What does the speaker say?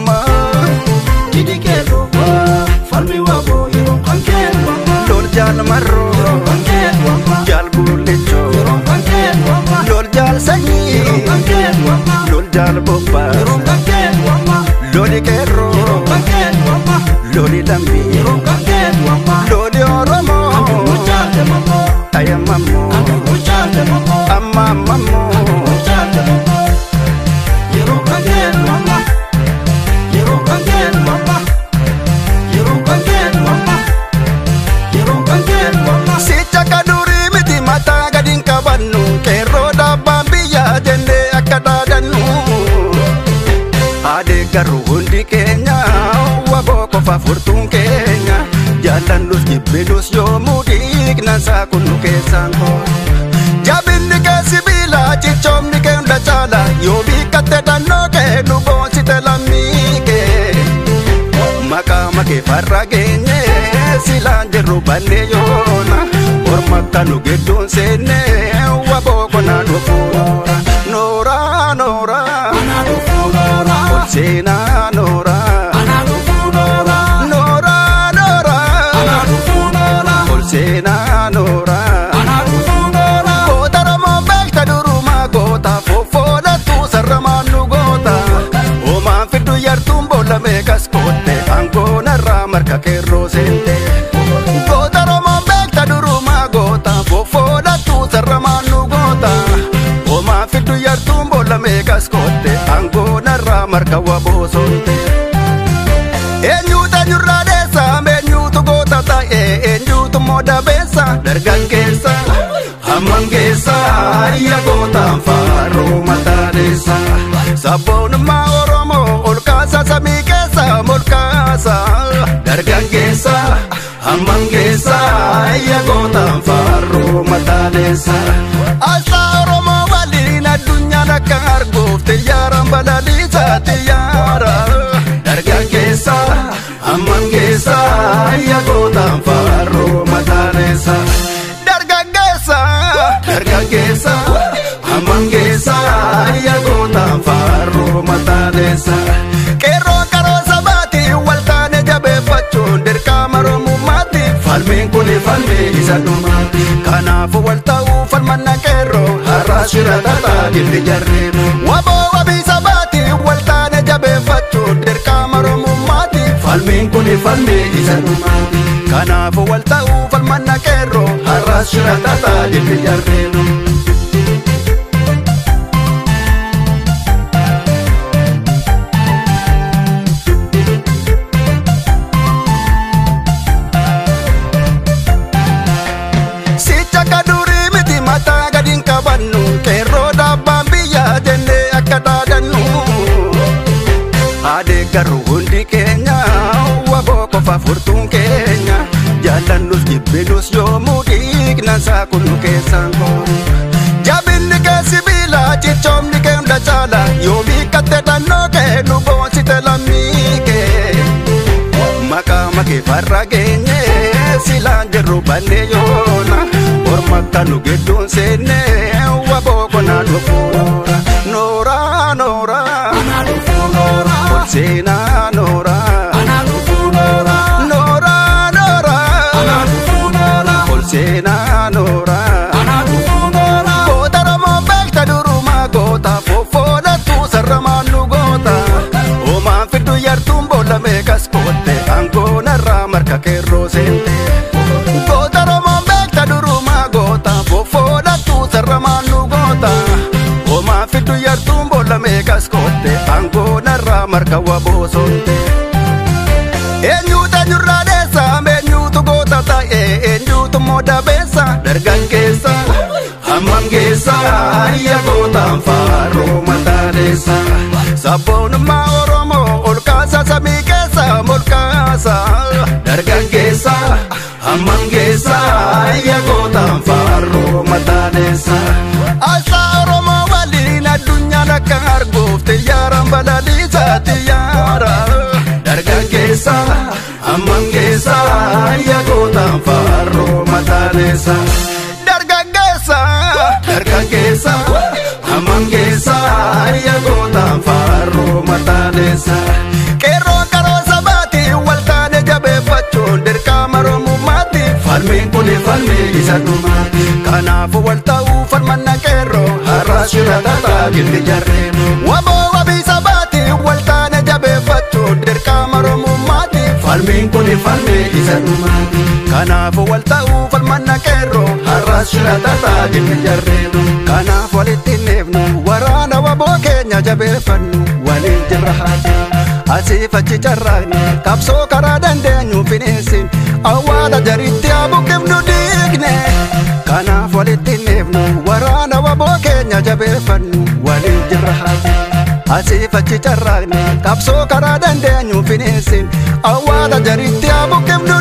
mama Didi kero falmi wabo yero kanken wama lol jal marro kanken wama jal bulecho yero kanken wama lol jal sanyi kanken wama lol jal bomba yero kanken wama loli kero kanken wama loli lambi yero kanken wama loli oromo uchate mamo ayamamo uchate mamo amamamo uchate mamo yero kanken wama yero kanken wama yero kanken wama yero kanken wama sicha kaduri miti mata gadin kabanu kero da bambiya jende akadagannu ade garu hundi kenya wabo ko fa furtun kenya jalan lus gibelus yo mudik nasa kunu kesango jabin ke sibila chichom ni ke unda chala yo bikate danno ke nubo sitelamike maka make farragenye silanje rubane yona or makanu gedon sene wabo kona dofura nora nora sena nora nora nora sena nora kota mo belta duruma kota fofo da tu sarramanu gota o ma fitu yar tumbo la megas kote ancona ramar ka ke rosente kota mo belta duruma gota fofo da tu sarramanu gota o ma fitu yar tumbo la megas kote ancona ramar ka wabosonte enyuta nyurradesa menyutu gota ta enyutu moda besa dargangesa amangesa ya gota faro matadesa sabon ma oromo olkasa samikesa molkasa dargangesa amangesa ya gota faro matadesa asa oromo walina dunya nakar gofte yaram badalisa tiyara dargangesa amangesa ya gota faro matadesa dargangesa amangesa ya gota faro matadesa kero karo sabati waltane jabe fachon der kamaro mumati falmen kone falme isaduma kanafu waltau falmanna kero harashira tata dilli jarre wabo wabi sabati waltane jabe fachon der kamaro mumati falmen kone falme isaduma kanafu waltau falmanna kero harashira tata dilli jarre kaduri miti mata gadin kabanu kero da bambiya jende akadagannu ade garu hundi kenya wabo ko fa furtun kenya jalan lus gibelus yo mudik nasa kunu kesango jabin ke sibila chichom ni ke unda chala yo bikate danno ke nubo sitelamike maka make farragenye silanje rubane yona or makanu gedon sene wabo kona dofura nora nora sena nora nora nora sena nora kota mo belta duruma gota fofo da tu sarramanu gota o ma fitu yar tumbo la megas kote ancona ramar ka ke rosente kota mo belta duruma gota fofo da tu sarramanu gota o ma fitu yar tumbo la megas kote ancona ramar ka wabosonte enyuta nyurradesa menyutu gota ta enyutu moda besa dargangesa amangesa ya gota faro matadesa sabon ma oromo olkasa samikesa molkasa dargangesa amangesa ya gota faro matadesa asa oromo walina dunya nakar gofte yaram badalisa tiyara dargangesa amangesa ya gota faro matadesa dargangesa amangesa ya gota faro matadesa falmee isa dhumaa. Kanaafuu wal ta'uu falmanna qeerroo har'as shira tataa gilli jarree. Waboo wabii sabaati wal taane jabeeffachuun dirqama Oromummaati. Falmiin kuni falmee isa dhumaa. Kanaafuu wal ta'uu falmanna qeerroo har'as shira tataa gilli jarree. Kanaaf walitti neefnu waraana waboo keenya jabeeffannu waliin jirra haati. Asiif achi carraaqne qabsoo karaa dandeenyu finiinsin awwaala jaritti abuqqifnu diigne. Kanaaf walitti neefnu waraana waboo keenya jabeeffannu waliin jirra haati. Asiif achi carraaqne qabsoo karaa dandeenyu finiinsin awwaala jaritti abuqqifnu